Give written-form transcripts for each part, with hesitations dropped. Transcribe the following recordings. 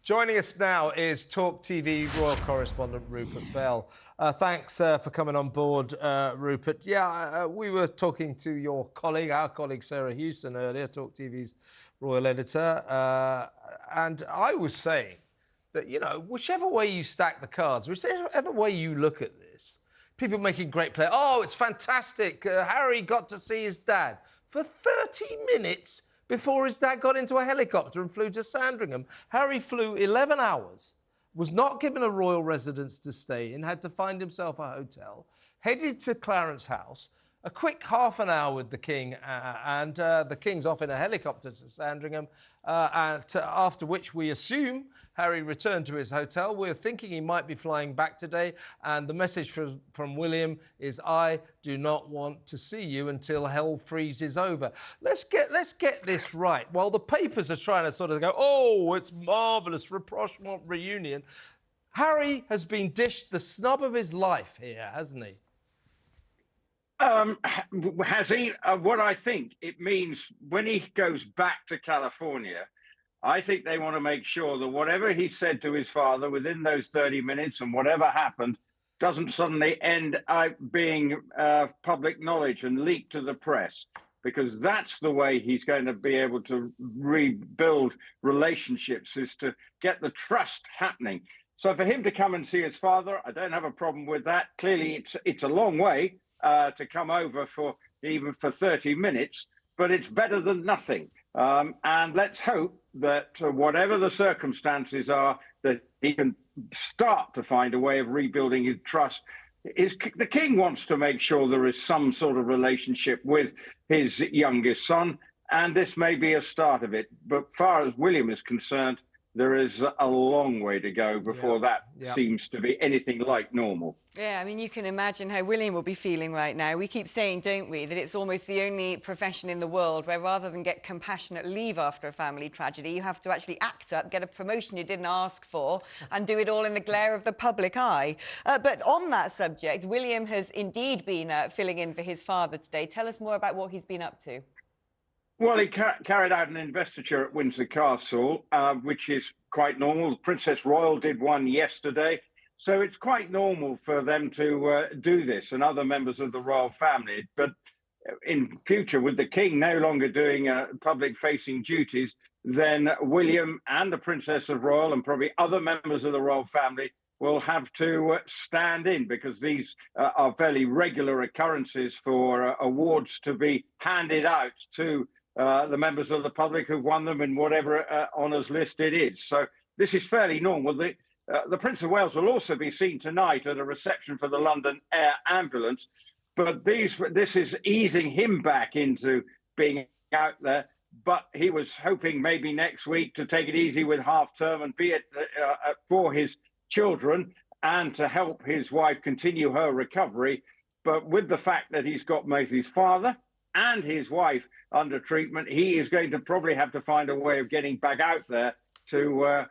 Joining us now is talkTV royal correspondent Rupert Bell. Thanks for coming on board, Rupert. We were talking to your colleague, our colleague Sarah Hewson earlier, talkTV's royal editor, and I was saying that, you know, whichever way you stack the cards, whichever way you look at this, people making great play. Oh, it's fantastic. Harry got to see his dad for 30 minutes before his dad got into a helicopter and flew to Sandringham. Harry flew 11 hours, was not given a royal residence to stay in, had to find himself a hotel, headed to Clarence House, a quick half an hour with the King, and the King's off in a helicopter to Sandringham, after which we assume Harry returned to his hotel. We're thinking he might be flying back today, and the message from William is, I do not want to see you until hell freezes over. Let's get this right. While the papers are trying to sort of go, oh, it's marvellous, rapprochement reunion, Harry has been dished the snub of his life here, hasn't he? Has he? What I think it means when he goes back to California, I think they want to make sure that whatever he said to his father within those 30 minutes and whatever happened doesn't suddenly end up being public knowledge and leaked to the press, because that's the way he's going to be able to rebuild relationships, is to get the trust happening. So for him to come and see his father, I don't have a problem with that. Clearly, it's a long way to come over for even for 30 minutes, but it's better than nothing. And let's hope that whatever the circumstances are, that he can start to find a way of rebuilding his trust. The King wants to make sure there is some sort of relationship with his youngest son, and this may be a start of it. But as far as William is concerned, there is a long way to go before that seems to be anything like normal. Yeah, I mean, you can imagine how William will be feeling right now. We keep saying, don't we, that it's almost the only profession in the world where rather than get compassionate leave after a family tragedy, you have to actually act up, get a promotion you didn't ask for, and do it all in the glare of the public eye. But on that subject, William has indeed been filling in for his father today. Tell us more about what he's been up to. Well, he carried out an investiture at Windsor Castle, which is quite normal. The Princess Royal did one yesterday. So it's quite normal for them to do this, and other members of the royal family. But in future, with the King no longer doing public-facing duties, then William and the Princess of Royal and probably other members of the royal family will have to stand in, because these are fairly regular occurrences for awards to be handed out to the members of the public who won them in whatever honours list it is. So this is fairly normal. The Prince of Wales will also be seen tonight at a reception for the London Air Ambulance, but this is easing him back into being out there. But he was hoping maybe next week to take it easy with half-term and be it for his children and to help his wife continue her recovery. But with the fact that he's got both his father and his wife under treatment, he is going to probably have to find a way of getting back out there to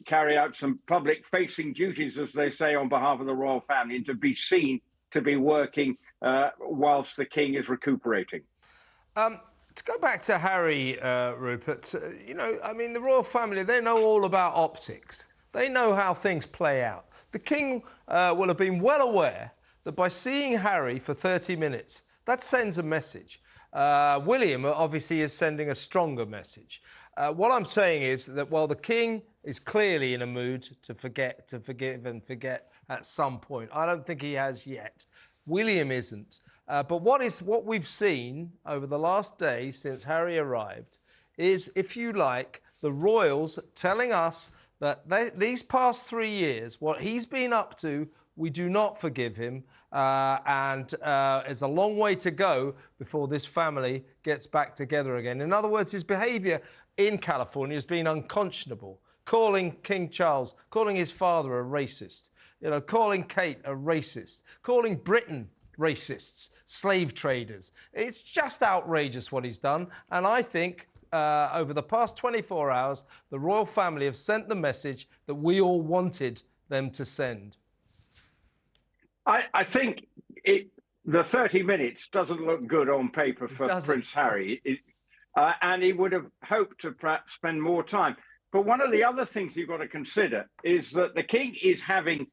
carry out some public-facing duties, as they say, on behalf of the royal family, and to be seen to be working whilst the King is recuperating. To go back to Harry, Rupert, you know, I mean, the royal family, they know all about optics. They know how things play out. The King will have been well aware that by seeing Harry for 30 minutes, that sends a message. William obviously is sending a stronger message. What I'm saying is that while the King is clearly in a mood to forgive and forget at some point, I don't think he has yet. William isn't. But what we've seen over the last day since Harry arrived is, if you like, the royals telling us that these past 3 years, what he's been up to, we do not forgive him, and there's a long way to go before this family gets back together again. In other words, his behaviour in California has been unconscionable. Calling King Charles, calling his father a racist, you know, calling Kate a racist, calling Britain racists, slave traders. It's just outrageous what he's done, and I think over the past 24 hours, the royal family have sent the message that we all wanted them to send. I think the 30 minutes doesn't look good on paper for Prince Harry. And he would have hoped to perhaps spend more time. But one of the other things you've got to consider is that the king is having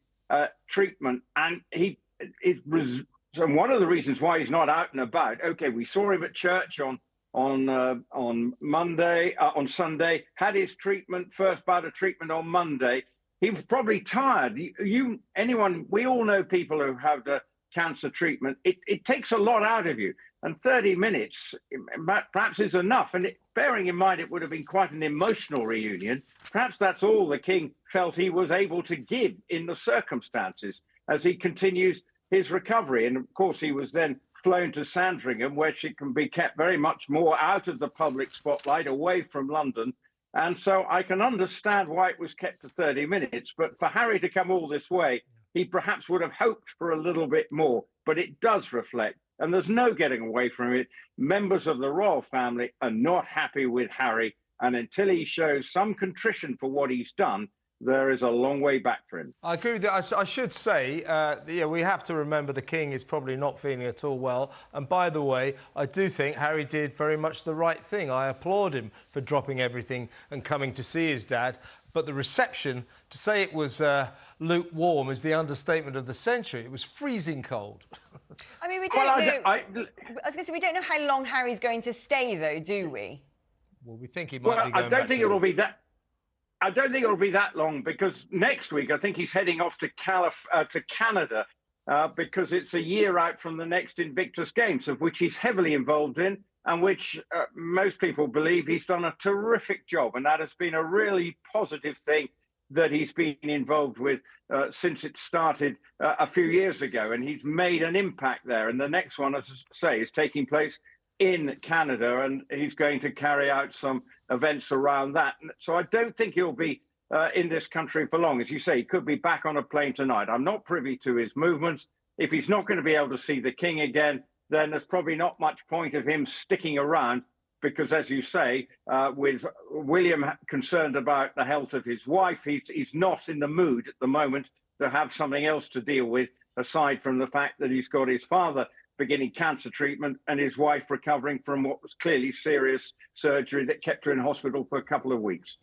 treatment, and and one of the reasons why he's not out and about. Okay, we saw him at church on Monday, on Sunday, had his treatment, first bout of treatment on Monday. He was probably tired. We all know people who have the cancer treatment. It takes a lot out of you, and 30 minutes perhaps is enough. And bearing in mind it would have been quite an emotional reunion, perhaps that's all the king felt he was able to give in the circumstances as he continues his recovery. And of course, he was then flown to Sandringham, where she can be kept very much more out of the public spotlight, away from London. And so I can understand why it was kept to 30 minutes. But for Harry to come all this way, he perhaps would have hoped for a little bit more. But it does reflect, and there's no getting away from it, members of the royal family are not happy with Harry. And until he shows some contrition for what he's done, there is a long way back for him. I agree with that. I should say, we have to remember the king is probably not feeling at all well. And by the way, I do think Harry did very much the right thing. I applaud him for dropping everything and coming to see his dad. But the reception, to say it was lukewarm is the understatement of the century. It was freezing cold. I mean, we don't know. I was going to say, we don't know how long Harry's going to stay, though, do we? Well, we think he might be going I don't think it'll be that. I don't think it'll be that long, because next week I think he's heading off to Canada because it's a year out from the next Invictus Games, of which he's heavily involved in, and which most people believe he's done a terrific job. And that has been a really positive thing that he's been involved with since it started a few years ago. And he's made an impact there. And the next one, as I say, is taking place in Canada, and he's going to carry out some events around that. So I don't think he'll be in this country for long. As you say, he could be back on a plane tonight. I'm not privy to his movements. If he's not going to be able to see the king again, then there's probably not much point of him sticking around, because, as you say, with William concerned about the health of his wife, he's not in the mood at the moment to have something else to deal with, aside from the fact that he's got his father beginning cancer treatment and his wife recovering from what was clearly serious surgery that kept her in hospital for a couple of weeks.